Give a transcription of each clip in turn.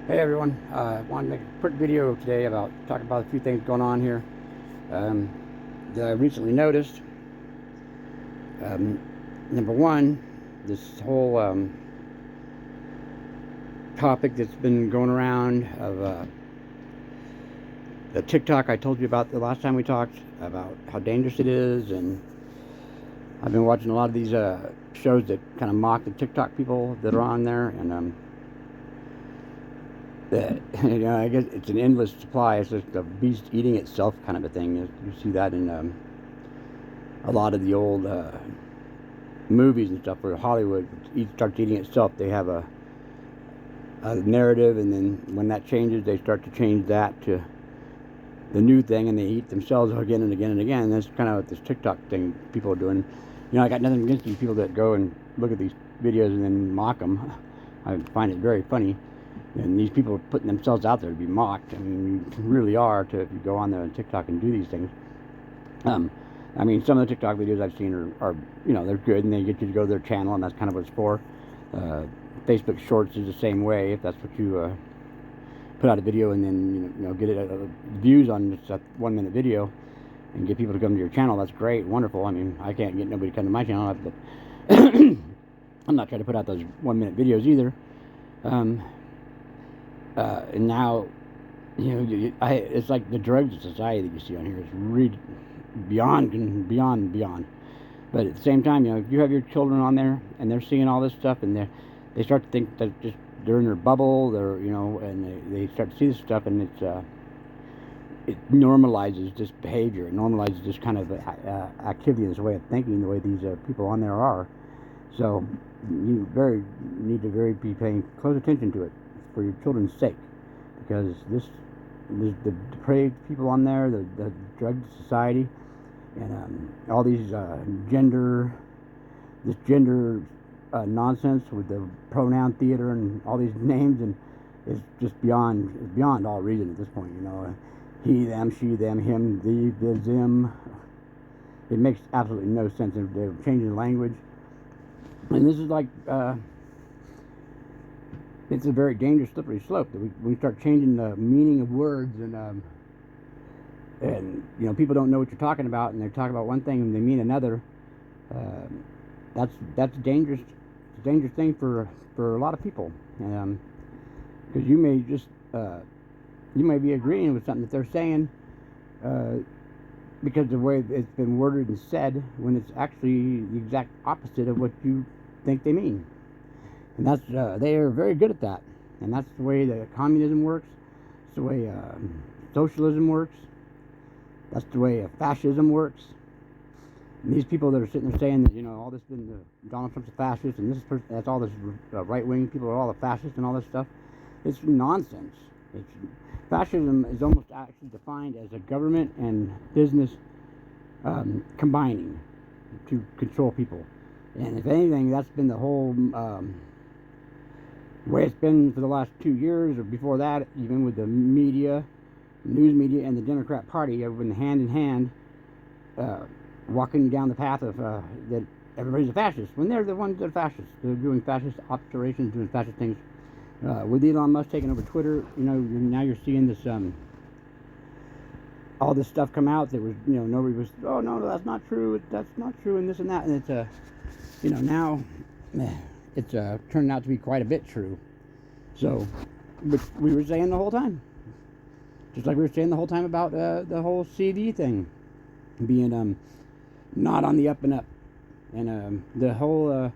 Hey everyone, I wanted to make a quick video today about talk about a few things going on here um, that I recently noticed. Um, Number one, this whole topic that's been going around of the tic-toc I told you about the last time we talked about how dangerous it is, and I've been watching a lot of these shows that kind of mock the tic-toc people that are on there, and I guess it's an endless supply. It's just a beast eating itself kind of a thing. You see that in a lot of the old movies and stuff where Hollywood starts eating itself. They have a narrative, and then when that changes, they start to change that to the new thing, and they eat themselves again and again and again. And that's kind of what this tic-toc thing people are doing. I got nothing against these people that go and look at these videos and then mock them. I find it very funny. And these people are putting themselves out there to be mocked. I mean, you really are if you go on there on TikTok and do these things. I mean, some of the TikTok videos I've seen are they're good, and they get you to go to their channel, and that's kind of what it's for. Facebook Shorts is the same way. If that's what you put out a video and then get it views on just a 1 minute video and get people to come to your channel, that's great, wonderful. I mean, I can't get nobody to come to my channel, but I'm not trying to put out those 1 minute videos either. And now, it's like the drugs society that you see on here is really beyond. But at the same time, if you have your children on there and they're seeing all this stuff, and they start to think that just they're in their bubble, and they start to see this stuff, and it normalizes this behavior. It normalizes this kind of activity, this way of thinking, the way these people on there are. So you need to be paying close attention to it for your children's sake, because the depraved people on there, the drug society, and all these gender nonsense with the pronoun theater and all these names, and it's just beyond all reason at this point. He, them, she, them, him, the, them. It makes absolutely no sense. They're changing the language, and this is like it's a very dangerous, slippery slope. That we start changing the meaning of words, and people don't know what you're talking about, and they're talking about one thing and they mean another. That's dangerous. It's a dangerous thing for a lot of people, because you may be agreeing with something that they're saying, because of the way it's been worded and said, when it's actually the exact opposite of what you think they mean. And that's they are very good at that, and that's the way that communism works. It's the way socialism works. That's the way fascism works. And these people that are sitting there saying that all this been Donald Trump's a fascist, and that's all this right-wing people are all the fascists and all this stuff. It's nonsense. Fascism is almost actually defined as a government and business combining to control people. And if anything, that's been the whole way it's been for the last 2 years, or before that, even with the media, news media, and the Democrat Party have been hand in hand, walking down the path of that everybody's a fascist, when they're the ones that are fascists. They're doing fascist operations, doing fascist things. With Elon Musk taking over Twitter, now you're seeing this all this stuff come out that was, nobody was, oh no, that's not true, and this and that, and it's now it's turned out to be quite a bit true. So, which we were saying the whole time, just like we were saying the whole time about the whole CV thing being not on the up and up, and the whole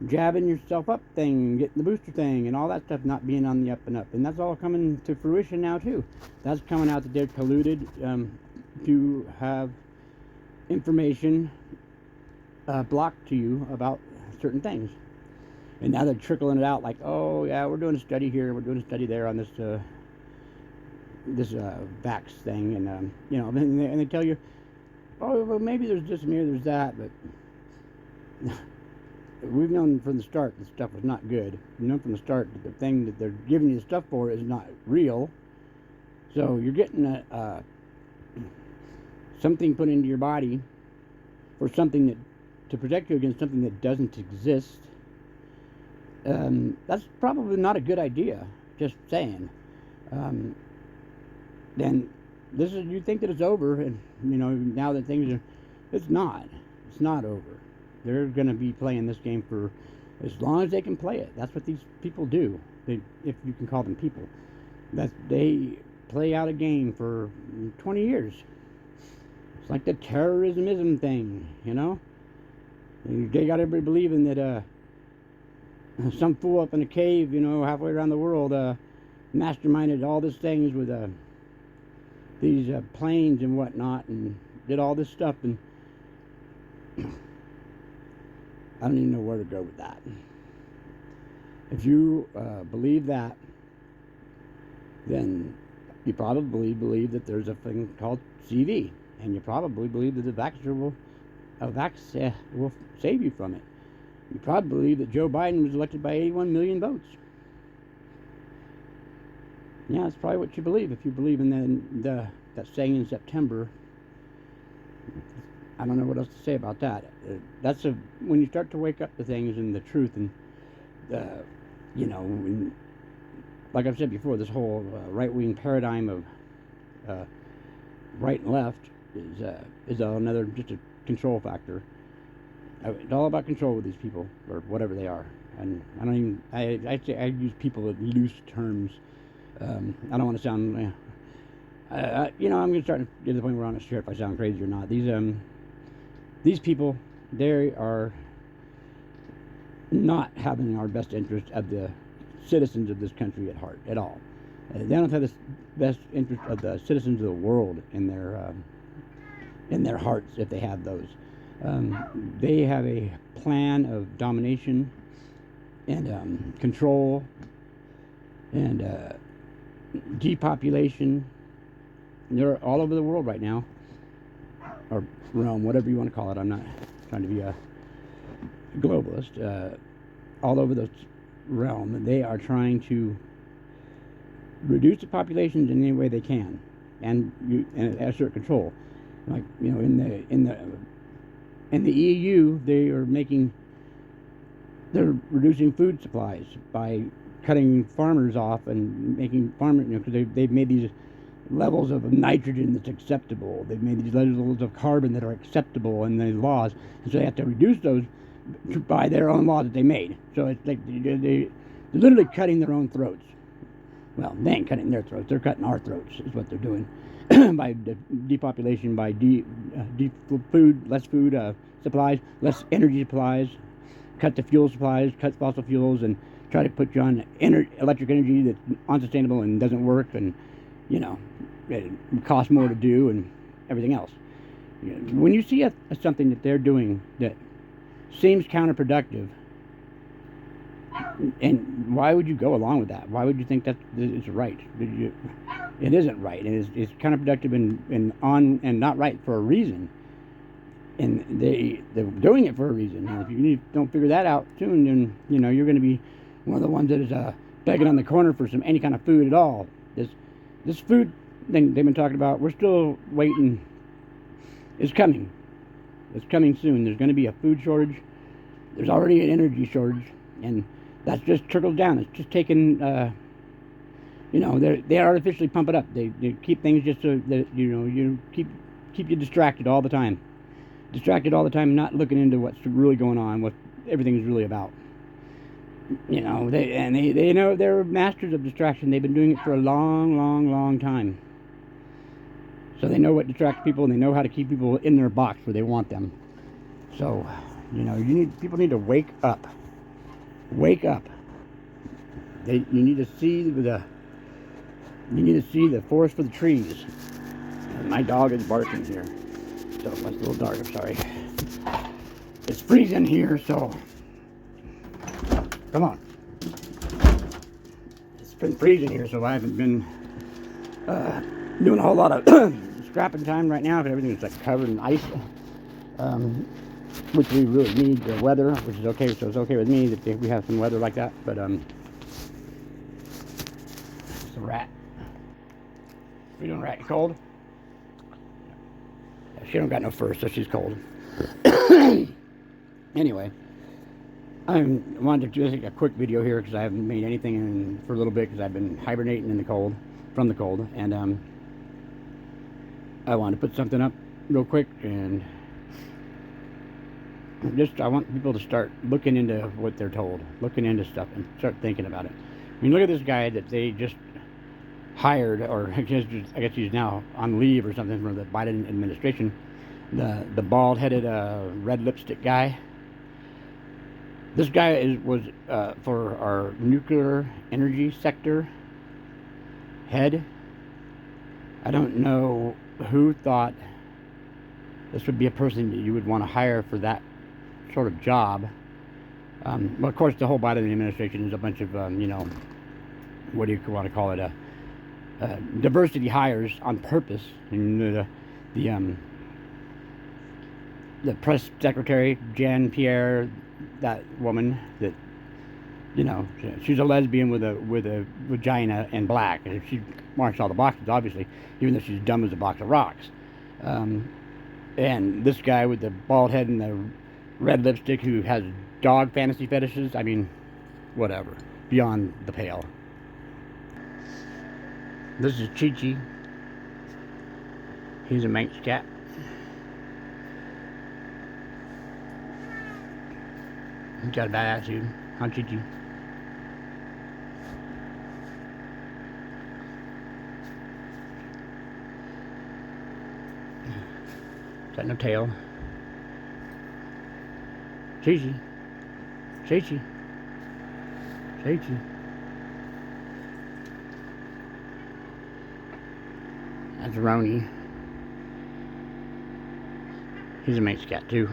jabbing yourself up thing, getting the booster thing, and all that stuff not being on the up and up, and that's all coming to fruition now too. That's coming out that they're colluded to have information blocked to you about certain things. And now they're trickling it out like, oh yeah, we're doing a study here, we're doing a study there on this vax thing, and and they tell you, oh well, maybe there's this and maybe there's that, but we've known from the start that stuff was not good. We've known from the start that the thing that they're giving you the stuff for is not real. So you're getting something put into your body for something to protect you against something that doesn't exist. That's probably not a good idea. Just saying. Then you think that it's over, and now that things are, it's not. It's not over. They're going to be playing this game for as long as they can play it. That's what these people do. If you can call them people, they play out a game for 20 years. It's like the terrorism thing, They got everybody believing that some fool up in a cave, halfway around the world, masterminded all these things with these planes and whatnot, and did all this stuff, and I don't even know where to go with that. If you believe that, then you probably believe that there's a thing called CV, and you probably believe that the vaccine will save you from it. You probably believe that Joe Biden was elected by 81 million votes. Yeah, that's probably what you believe. If you believe in that saying in September, I don't know what else to say about that. When you start to wake up to things and the truth, and like I've said before, this whole right-wing paradigm of right and left is another just a control factor. It's all about control with these people, or whatever they are. And I use people at loose terms. I don't want to sound, I'm going to start to get to the point where I'm not sure if I sound crazy or not. These people, they are not having our best interest of the citizens of this country at heart at all. They don't have the best interest of the citizens of the world in their hearts, if they have those. They have a plan of domination and control and depopulation. They're all over the world right now, or realm, whatever you want to call it. I'm not trying to be a globalist. All over the realm, they are trying to reduce the populations in any way they can, and assert control. Like in the EU, they're reducing food supplies by cutting farmers off and making farmers, because they've made these levels of nitrogen that's acceptable. They've made these levels of carbon that are acceptable in the laws, and so they have to reduce those by their own laws that they made. So it's like they're literally cutting their own throats. Well, they ain't cutting their throats; they're cutting our throats. Is what they're doing by depopulation, by less food supplies, less energy supplies, cut the fuel supplies, cut fossil fuels, and try to put you on electric energy that's unsustainable and doesn't work, and it costs more to do, and everything else. When you see something that they're doing that seems counterproductive, and why would you go along with that? Why would you think that it's right? It isn't right, and it's counterproductive and not right for a reason. And they're doing it for a reason. And if you don't figure that out soon, then you're going to be one of the ones that is begging on the corner for any kind of food at all. This food thing they've been talking about, we're still waiting. It's coming. It's coming soon. There's going to be a food shortage. There's already an energy shortage, and that's just trickles down. It's just taken. They artificially pump it up. They keep things just so that you keep you distracted all the time. Not looking into what's really going on, what everything's really about. They know they're masters of distraction. They've been doing it for a long time. So they know what distracts people, and they know how to keep people in their box where they want them. So, people need to wake up. Wake up. You need to see the forest for the trees. And my dog is barking here. So it's a little dark, I'm sorry. It's freezing here, so come on. It's been freezing here, so I haven't been doing a whole lot of scrapping time right now, because everything's like covered in ice, which we really need the weather, which is okay. So it's okay with me that we have some weather like that. But it's a rat. We doing rat cold? Yeah, she don't got no fur, so she's cold. Anyway, I wanted to do a quick video here because I haven't made anything for a little bit because I've been hibernating in the cold, from the cold, and I wanted to put something up real quick, and I want people to start looking into what they're told, looking into stuff, and start thinking about it. I mean, look at this guy that they just hired, or I guess he's now on leave or something from the Biden administration. The bald-headed red lipstick guy. This guy was for our nuclear energy sector head. I don't know who thought this would be a person that you would want to hire for that sort of job. Well, of course, the whole Biden administration is a bunch of, you know, what do you want to call it? Diversity hires on purpose. And the press secretary, Jan Pierre, that woman that, you know, she's a lesbian with a vagina and black. She marks all the boxes, obviously, even though she's dumb as a box of rocks. And this guy with the bald head and the red lipstick who has dog fantasy fetishes, I mean, whatever. Beyond the pale. This is Chi-Chi. He's a Manx cat. He's got a bad attitude. Huh, Chi-Chi? Got no tail. Chi-Chi. Chi-Chi. Chi-Chi. That's Roni. He's a Manx cat too.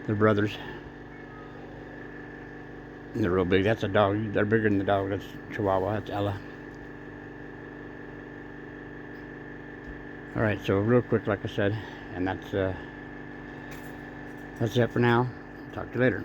They're brothers. And they're real big. That's a dog. They're bigger than the dog. That's Chihuahua. That's Ella. Alright, so real quick, like I said, and that's it for now. Talk to you later.